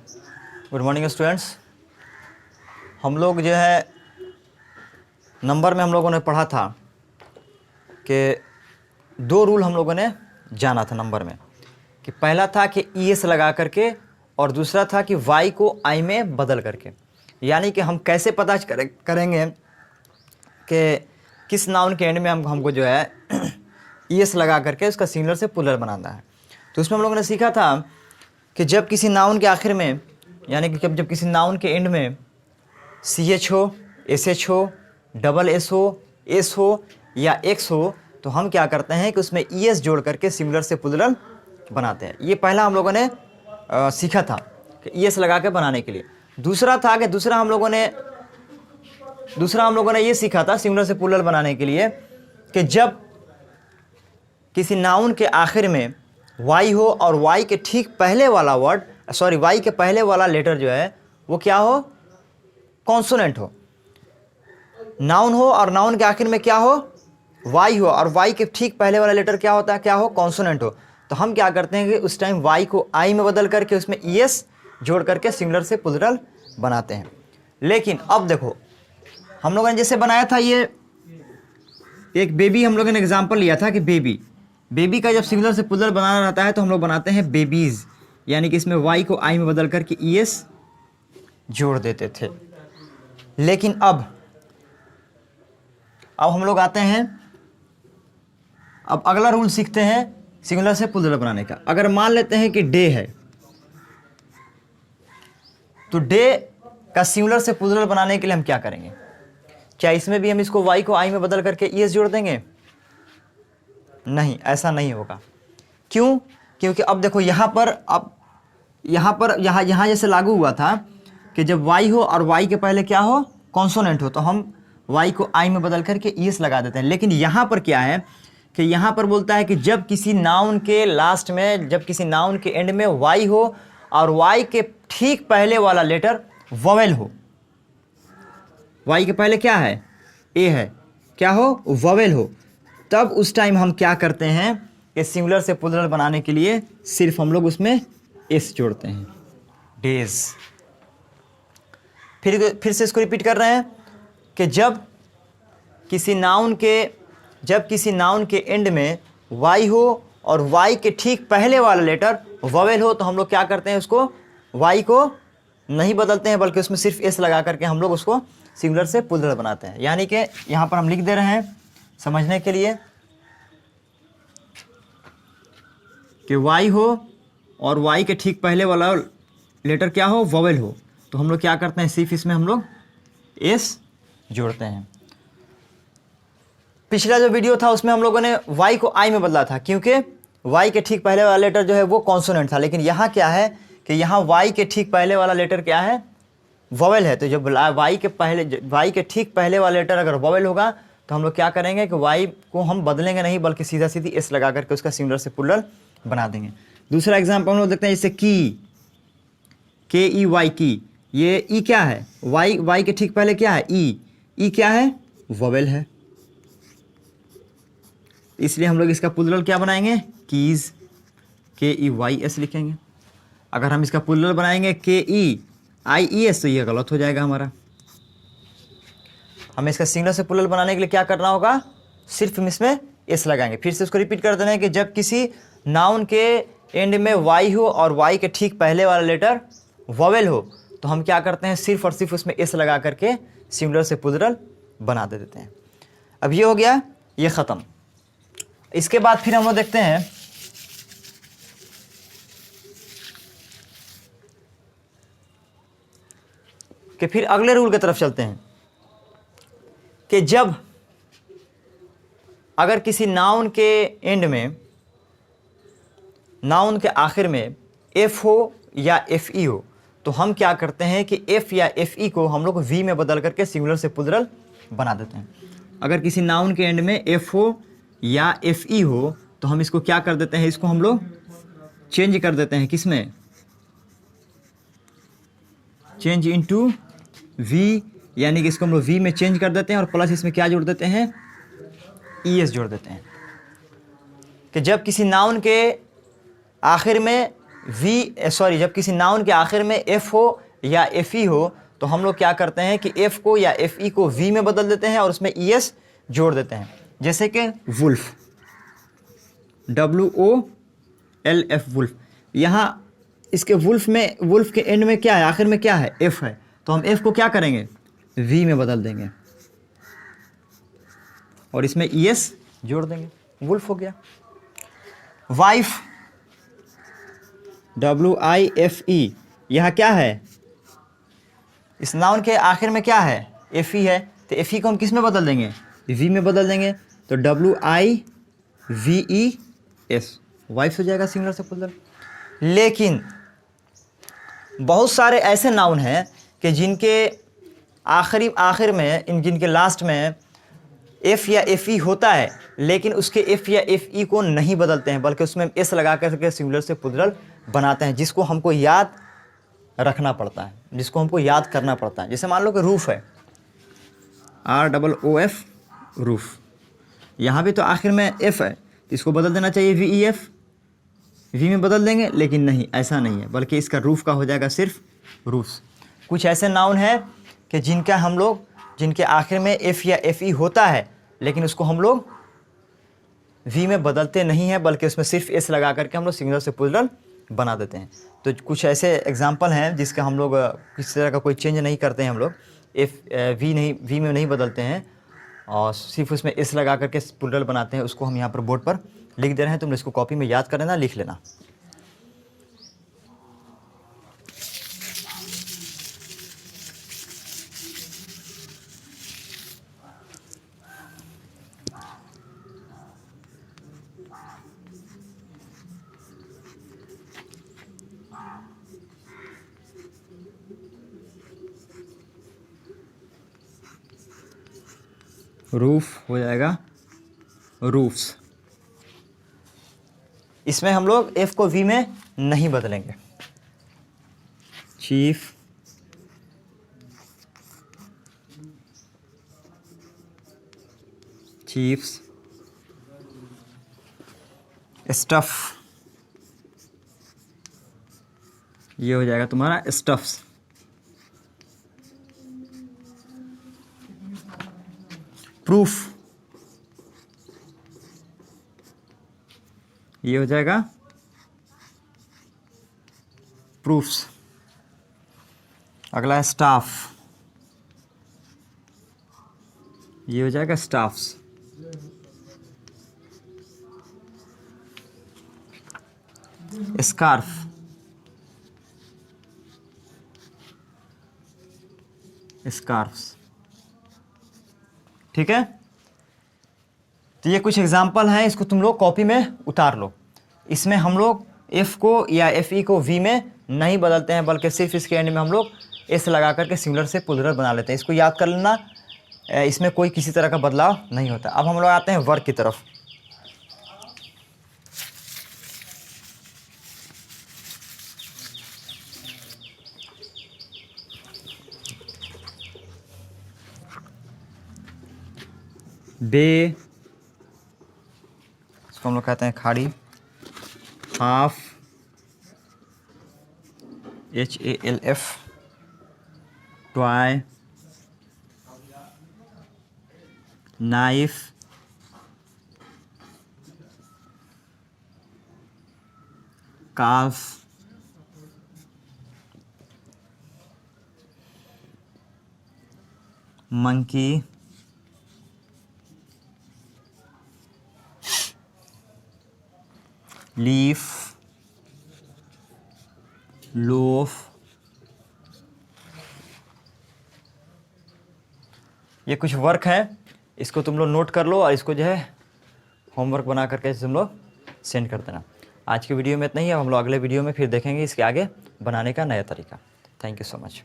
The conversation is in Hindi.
Good morning students. हम लोग जो है नंबर में हम लोगों ने पढ़ा था कि दो रूल हम लोगों ने जाना था नंबर में, कि पहला था कि ES लगा करके और दूसरा था कि Y को I में बदल करके। यानी कि हम कैसे पता करेंगे कि किस नाउन के एंड में हमको जो है ES लगा करके उसका सिंगुलर से प्लूरल बनाना है। तो उसमें हम लोगों ने सीखा था कि जब किसी नाउन के आखिर में, यानी कि जब किसी नाउन के एंड में CH हो, SH हो, डबल S हो, S हो या X हो, तो हम क्या करते हैं कि उसमें ES जोड़ करके सिंगुलर से प्लूरल बनाते हैं। ये पहला हम लोगों ने सीखा था कि ES लगा के बनाने के लिए। दूसरा था कि दूसरा हम लोगों ने ये सीखा था सिंगुलर से प्लूरल बनाने के लिए कि जब किसी नाउन के आखिर में Y हो और Y के ठीक पहले वाला वर्ड, Y के पहले वाला लेटर जो है वो क्या हो, कॉन्सोनेंट हो। नाउन हो और नाउन के आखिर में क्या हो, Y हो और Y के ठीक पहले वाला लेटर क्या होता है, क्या हो, कॉन्सोनेंट हो। तो हम क्या करते हैं कि उस टाइम Y को I में बदल करके उसमें ES जोड़ करके सिंगुलर से प्लूरल बनाते हैं। लेकिन अब देखो, हम लोगों ने जैसे बनाया था, ये एक बेबी हम लोगों ने एग्जाम्पल लिया था कि बेबी का जब सिंगुलर से प्लूरल बनाना रहता है तो हम लोग बनाते हैं बेबीज़, यानी कि इसमें Y को I में बदल करके ES जोड़ देते थे। लेकिन अब हम लोग आते हैं, अब अगला रूल सीखते हैं सिंगुलर से प्लूरल बनाने का। अगर मान लेते हैं कि डे है, तो डे का सिंगुलर से प्लूरल बनाने के लिए हम क्या करेंगे? क्या इसमें भी हम इसको Y को I में बदल करके ES जोड़ देंगे? नहीं, ऐसा नहीं होगा। क्यों? क्योंकि अब देखो यहाँ जैसे लागू हुआ था कि जब Y हो और Y के पहले क्या हो, कॉन्सोनेंट हो, तो हम Y को I में बदल करके ES लगा देते हैं। लेकिन यहाँ पर क्या है कि यहाँ पर बोलता है कि जब किसी नाउन के लास्ट में, जब किसी नाउन के एंड में Y हो और Y के ठीक पहले वाला लेटर वोवेल हो। Y के पहले क्या है, A है, क्या हो, वोवेल हो, तब उस टाइम हम क्या करते हैं कि सिंगुलर से प्लूरल बनाने के लिए सिर्फ हम लोग उसमें S जोड़ते हैं, डेज। फिर से इसको रिपीट कर रहे हैं कि जब किसी नाउन के एंड में Y हो और Y के ठीक पहले वाला लेटर वोवेल हो, तो हम लोग क्या करते हैं, उसको Y को नहीं बदलते हैं बल्कि उसमें सिर्फ S लगा करके हम लोग उसको सिंगुलर से प्लूरल बनाते हैं। यानी कि यहाँ पर हम लिख दे रहे हैं समझने के लिए कि Y हो और Y के ठीक पहले वाला लेटर क्या हो, वोवेल हो, तो हम लोग क्या करते हैं, सिर्फ इसमें हम लोग S जोड़ते हैं। पिछला जो वीडियो था उसमें हम लोगों ने Y को I में बदला था, क्योंकि Y के ठीक पहले वाला लेटर जो है वो कॉन्सोनेंट था। लेकिन यहाँ क्या है कि यहाँ Y के ठीक पहले वाला लेटर क्या है, वोवेल है। तो जब Y के ठीक पहले वाला लेटर अगर वोवेल होगा तो हम लोग क्या करेंगे कि Y को हम बदलेंगे नहीं बल्कि सीधा सीधी S लगा करके उसका सिंगुलर से प्लूरल बना देंगे। दूसरा एग्जाम्पल हम लोग देखते हैं, जैसे की, KEY की, ये E क्या है, Y के ठीक पहले क्या है, E क्या है, वोवेल है, इसलिए हम लोग इसका प्लूरल क्या बनाएंगे, कीज, KEYS लिखेंगे। अगर हम इसका प्लूरल बनाएंगे KEIES तो ये गलत हो जाएगा हमारा। हमें इसका सिंगुलर से प्लूरल बनाने के लिए क्या करना होगा, सिर्फ हम इसमें S लगाएंगे। फिर से उसको रिपीट कर देना है कि जब किसी नाउन के एंड में Y हो और Y के ठीक पहले वाला लेटर वोवेल हो, तो हम क्या करते हैं, सिर्फ और सिर्फ उसमें S लगा करके सिंगुलर से प्लूरल बना देते हैं। अब ये हो गया, ये ख़त्म। इसके बाद फिर हम लोग देखते हैं कि फिर अगले रूल की तरफ चलते हैं कि जब अगर किसी नाउन के एंड में, नाउन के आखिर में F हो या FE हो, तो हम क्या करते हैं कि F या FE को हम लोग V में बदल करके सिंगुलर से प्लूरल बना देते हैं। अगर किसी नाउन के एंड में F हो या FE हो तो हम इसको क्या कर देते हैं, इसको हम लोग चेंज कर देते हैं, किसमें, चेंज इनटू V, यानी कि इसको हम लोग V में चेंज कर देते हैं और प्लस इसमें क्या जोड़ देते हैं, ES जोड़ देते हैं। कि जब किसी नाउन के आखिर में जब किसी नाउन के आखिर में एफ हो या एफ ई हो तो हम लोग क्या करते हैं कि एफ को या एफ ई को वी में बदल देते हैं और उसमें ई एस जोड़ देते हैं। जैसे कि वुल्फ, WOLF वुल्फ, यहाँ इसके वुल्फ के एंड में क्या है, आखिर में क्या है, एफ है, तो हम एफ को क्या करेंगे, वी में बदल देंगे और इसमें ई एस जोड़ देंगे, वुल्फ हो गया। वाइफ, WIFE, यहाँ क्या है, इस नाउन के आखिर में क्या है, एफ ई है, तो एफ ई को हम किस में बदल देंगे, वी में बदल देंगे, तो WIVES, वाइफ हो जाएगा सिंगुलर से प्लूरल। लेकिन बहुत सारे ऐसे नाउन हैं कि जिनके आखिर में जिनके लास्ट में एफ या एफ ई होता है, लेकिन उसके एफ या एफ ई को नहीं बदलते हैं, बल्कि उसमें एस लगा करके सिंगुलर से प्लूरल बनाते हैं, जिसको हमको याद रखना पड़ता है, जिसको हमको याद करना पड़ता है। जैसे मान लो कि रूफ है, ROOF रूफ, यहाँ भी तो आखिर में एफ है, तो इसको बदल देना चाहिए VEF, वी में बदल देंगे, लेकिन नहीं, ऐसा नहीं है, बल्कि इसका रूफ का हो जाएगा सिर्फ रूफ्स। कुछ ऐसे नाउन है कि जिनके आखिर में एफ या एफ ई होता है, लेकिन उसको हम लोग वी में बदलते नहीं हैं, बल्कि उसमें सिर्फ एस लगा करके हम लोग सिंगुलर से प्लूरल बना देते हैं। तो कुछ ऐसे एग्जांपल हैं जिसका हम लोग किसी तरह का कोई चेंज नहीं करते हैं, हम लोग वी में नहीं बदलते हैं और सिर्फ उसमें एस लगा करके प्लूरल बनाते हैं। उसको हम यहाँ पर बोर्ड पर लिख दे रहे हैं, तुम इसको कॉपी में याद कर लेना, लिख लेना। रूफ हो जाएगा रूफ्स। इसमें हम लोग एफ को वी में नहीं बदलेंगे। चीफ, चीफ्स, स्टफ, ये हो जाएगा तुम्हारा स्टफ्स। प्रूफ, ये हो जाएगा प्रूफ्स। अगला है स्टाफ, ये हो जाएगा स्टाफ्स। Scarf, scarfs. ठीक है, तो ये कुछ एग्जाम्पल हैं, इसको तुम लोग कॉपी में उतार लो। इसमें हम लोग एफ को या एफ ई को वी में नहीं बदलते हैं, बल्कि सिर्फ इसके एंड में हम लोग एस लगा करके सिंगुलर से प्लूरल बना लेते हैं। इसको याद कर लेना, इसमें कोई किसी तरह का बदलाव नहीं होता। अब हम लोग आते हैं वर्क की तरफ। बे, इसको हम लोग कहते हैं खाड़ी। हाफ, HALF, टॉय, नाइफ, काफ, मंकी, लीफ, लोफ। ये कुछ वर्क है, इसको तुम लोग नोट कर लो और इसको जो है होमवर्क बना करके तुम लोग सेंड कर देना। आज की वीडियो में इतना ही, अब हम लोग अगले वीडियो में फिर देखेंगे इसके आगे बनाने का नया तरीका। Thank you so much.